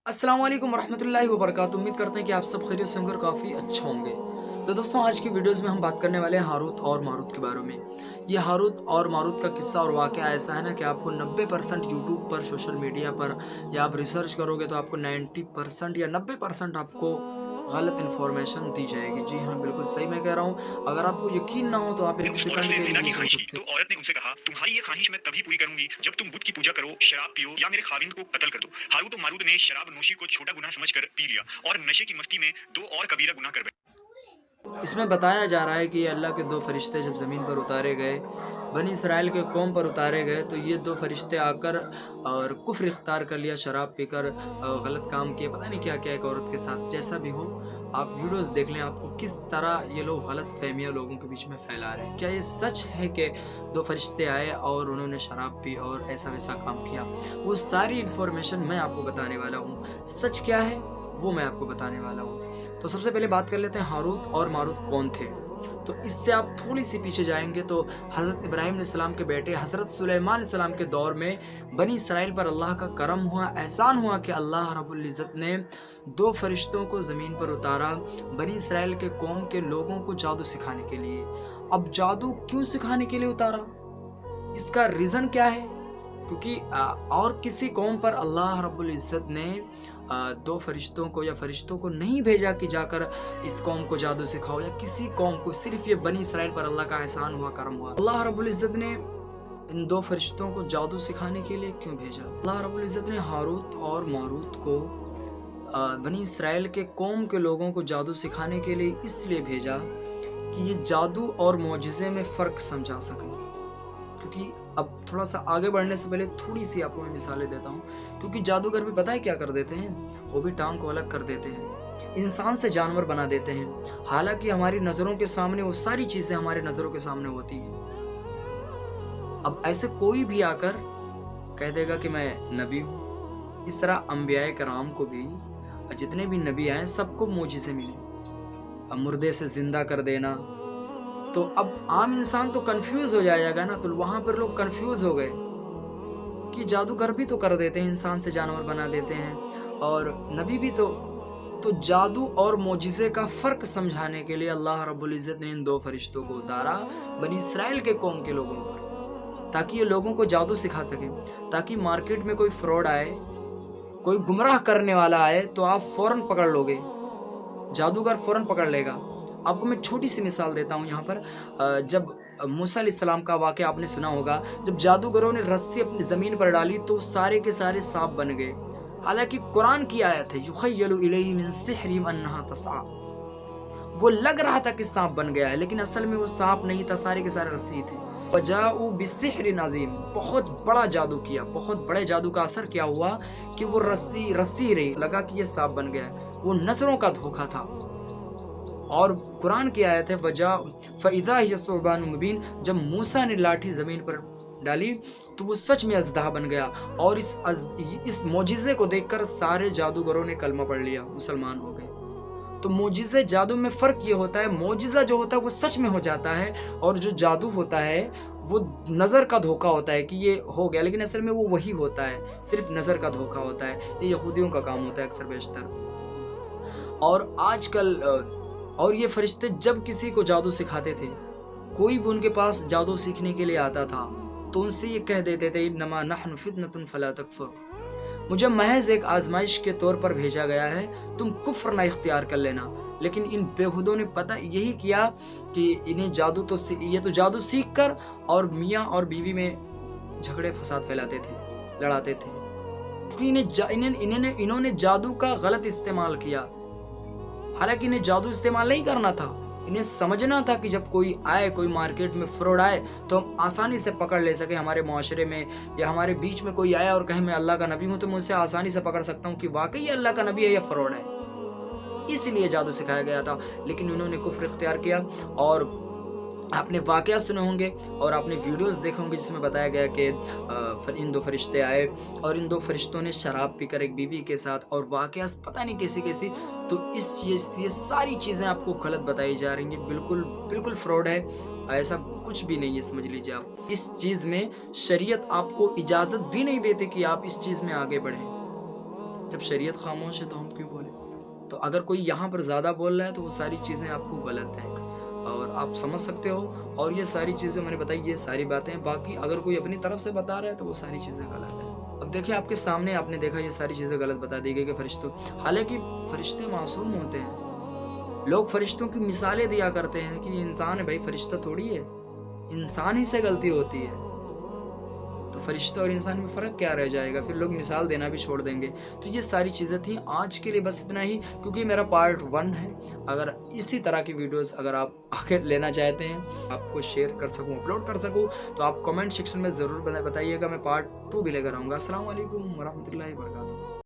अस्सलाम वालेकुम वरहमतुल्लाहि वबरकातुहू। उम्मीद करते हैं कि आप सब खैरियत से होंगे और काफ़ी अच्छे होंगे। तो दोस्तों, आज की वीडियोज़ में हम बात करने वाले हैं हारूत और मारूत के बारे में। ये हारूत और मारूत का किस्सा और वाक़या ऐसा है ना कि आपको 90% यूट्यूब पर, सोशल मीडिया पर या आप रिसर्च करोगे तो आपको 90% या 90% आपको गलत इन्फॉर्मेशन दी जाएगी। जी हाँ, बिल्कुल सही मैं कह रहा हूँ। अगर आपको यकीन ना हो तो आप ने एक उस औरत सेकंड से के लिए ज़िना भी की सुन ख़्वाहिश की, सकते तो हो। औरत ने उनसे कहा, तुम्हारी ये ख़्वाहिश मैं तभी पूरी करूँगी जब तुम बुत की पूजा करो, शराब पियो या मेरे ख़ाविंद को कत्ल कर दो। हारूत और मारूत ने शराब नोशी को छोटा गुनाह समझकर पी लिया और नशे की मस्ती में दो और कबीरा गुनाह कर बैठे। इसमें बताया जा रहा है कि अल्लाह के दो फरिश्ते जब ज़मीन पर उतारे गए, बनी इसराइल के कौम पर उतारे गए, तो ये दो फरिश्ते आकर और कुफ्र इख्तियार कर लिया, शराब पीकर गलत काम किए, पता नहीं क्या-क्या एक औरत के साथ। जैसा भी हो, आप वीडियोज़ देख लें, आपको किस तरह ये लोग गलतफ़हमियाँ लोगों के बीच में फैला रहे हैं। क्या ये सच है कि दो फरिश्ते आए और उन्होंने शराब पी और ऐसा-वैसा काम किया? वो सारी इन्फॉर्मेशन मैं आपको बताने वाला हूँ। सच क्या है, वो मैं आपको बताने वाला हूँ। तो सबसे पहले बात कर लेते हैं हारूत और मारूत कौन थे। तो इससे आप थोड़ी-सी पीछे जाएँगे तो हज़रत इब्राहीम अलैहिस्सलाम के बेटे हज़रत सुलेमान अलैहिस्सलाम के दौर में बनी इसराइल पर अल्लाह का करम हुआ, एहसान हुआ कि अल्लाह रब्बुल इज़्ज़त ने 2 फरिश्तों को ज़मीन पर उतारा, बनी इसराइल के कौम के लोगों को जादू सिखाने के लिए। अब जादू क्यों सिखाने के लिए उतारा? इसका रीज़न क्या है? क्योंकि और किसी कौम पर अल्लाह रब्बुल इज़्ज़त ने 2 फरिश्तों को या फरिश्तों को नहीं भेजा कि जाकर इस कौम को जादू सिखाओ, या किसी कौम को, सिर्फ़ ये बनी इसराइल पर अल्लाह का एहसान हुआ, करम हुआ। अल्लाह रब्बुल इज़्ज़त ने इन 2 फरिश्तों को जादू सिखाने के लिए क्यों भेजा? अल्लाह रब्बुल इज़्ज़त ने हारूत और मारूत को बनी इसराइल के कौम के लोगों को जादू सिखाने के लिए इसलिए भेजा कि ये जादू और मोजिज़े में फ़र्क समझा सकें। क्योंकि अब थोड़ा-सा आगे बढ़ने से पहले थोड़ी-सी आपको मैं मिसालें देता हूँ, क्योंकि जादूगर भी पता है क्या कर देते हैं? वो भी टाँग को अलग कर देते हैं, इंसान से जानवर बना देते हैं। हालाँकि हमारी नज़रों के सामने वो सारी चीज़ें हमारी नज़रों के सामने होती हैं। अब ऐसे कोई भी आकर कह देगा कि मैं नबी हूँ। इस तरह अंबियाए कराम को भी, जितने भी नबी आए सबको मोजिज़े मिले। अब मुर्दे से ज़िंदा कर देना, तो अब आम इंसान तो कन्फ्यूज़ हो जाएगा ना, तो वहाँ पर लोग कन्फ्यूज़ हो गए कि जादूगर भी तो कर देते हैं, इंसान से जानवर बना देते हैं, और नबी भी तो जादू और मोजिज़े का फ़र्क समझाने के लिए अल्लाह रब्बुल इज़्ज़त ने इन 2 फरिश्तों को उतारा बनी इसराइल के कौम के लोगों पर, ताकि ये लोगों को जादू सिखा सकें, ताकि मार्केट में कोई फ्रॉड आए, कोई गुमराह करने वाला आए तो आप फ़ौरन पकड़ लोगे, जादूगर फ़ौरन पकड़ लेगा। आपको मैं छोटी-सी मिसाल देता हूँ यहाँ पर। जब मूसा अलैहिस्सलाम का वाक़या आपने सुना होगा, जब जादूगरों ने रस्सी अपनी ज़मीन पर डाली तो सारे के सारे साँप बन गए। हालाँकि कुरान की आयत है, युख़य्यलु इलैहि मिन सिहरिहिम अन्नहा तस्आ। वो लग रहा था कि साँप बन गया है, लेकिन असल में वो साँप नहीं था, सारे के सारे रस्सी थे। वजाऊ बिसिहरिन अज़ीम, बहुत बड़ा जादू किया, बहुत बड़े जादू का असर क्या हुआ कि वो रस्सी रस्सी रही, लगा कि ये साँप बन गया है। वो नज़रों का धोखा था। और कुरान की आयत है वजा फ़इज़ा हिय सुबान मुबीन, जब मूसा ने लाठी ज़मीन पर डाली तो वो सच में अज़दहा बन गया, और इस मोजिज़े को देखकर सारे जादूगरों ने कलमा पढ़ लिया, मुसलमान हो गए। तो मोजिज़े जादू में फ़र्क ये होता है, मोजिज़ा जो होता है वो सच में हो जाता है, और जो जादू होता है वो नज़र का धोखा होता है कि ये हो गया, लेकिन असल में वो वही होता है, सिर्फ़ नज़र का धोखा होता है। ये यहूदियों का काम होता है अक्सर बेशतर। और आजकल और ये फरिश्ते जब किसी को जादू सिखाते थे, कोई भी उनके पास जादू सीखने के लिए आता था, तो उनसे ये कह देते थे, इन्नमा नहनु फितनतुन फला तकफुर, मुझे महज़ एक आज़माइश के तौर पर भेजा गया है, तुम कुफ्र ना इख्तियार कर लेना। लेकिन इन बेहुदों ने पता यही किया कि इन्हें ये तो जादू सीख कर और मियाँ और बीवी में झगड़े फसाद फैलाते थे, लड़ाते थे, क्योंकि इन्होंने जादू का गलत इस्तेमाल किया। हालाँकि इन्हें जादू इस्तेमाल नहीं करना था, इन्हें समझना था कि जब कोई आए, कोई मार्केट में फ्रॉड आए, तो हम आसानी से पकड़ ले सकें। हमारे मुआशरे में या हमारे बीच में कोई आया और कहे मैं अल्लाह का नबी हूँ, तो मैं उससे आसानी से पकड़ सकता हूँ कि वाक़ई ये अल्लाह का नबी है या फ्रॉड है। इसलिए जादू सिखाया गया था, लेकिन उन्होंने कुफ्र इख्तियार किया। और आपने वाक़या सुने होंगे और आपने वीडियोज़ देखे होंगे जिसमें बताया गया कि इन 2 फरिश्ते आए और इन 2 फरिश्तों ने शराब पीकर एक बीवी के साथ, और वाक़या पता नहीं कैसी-कैसी। तो ये सारी चीज़ें आपको गलत बताई जा रही हैं, बिल्कुल फ्रॉड है, ऐसा कुछ भी नहीं है, समझ लीजिए आप। इस चीज़ में शरीयत आपको इजाज़त भी नहीं देती कि आप इस चीज़ में आगे बढ़ें। जब शरीयत खामोश है तो हम क्यों बोलें? तो अगर कोई यहाँ पर ज़्यादा बोल रहा है तो वो सारी चीज़ें आपको गलत हैं और आप समझ सकते हो। और ये सारी चीज़ें मैंने बताई, ये सारी बातें। बाकी अगर कोई अपनी तरफ से बता रहा है तो वो सारी चीज़ें गलत है। अब देखिए आपके सामने आपने देखा ये सारी चीज़ें गलत बता दी गई कि फरिश्तों, हालांकि फरिश्ते मासूम होते हैं। लोग फरिश्तों की मिसालें दिया करते हैं कि इंसान है, भाई फरिश्ता थोड़ी है, इंसान ही से गलती होती है। तो फरिश्ता और इंसान में फ़र्क क्या रह जाएगा? फिर लोग मिसाल देना भी छोड़ देंगे। तो ये सारी चीज़ें थी। आज के लिए बस इतना ही, क्योंकि मेरा पार्ट 1 है। अगर इसी तरह की वीडियोस अगर आप आगे लेना चाहते हैं, आपको शेयर कर सकूँ, अपलोड कर सकूँ, तो आप कमेंट सेक्शन में ज़रूर बताइएगा। मैं पार्ट 2 भी लेकर आऊँगा। अस्सलाम वालेकुम वरहमतुल्लाहि वबरकातुहू।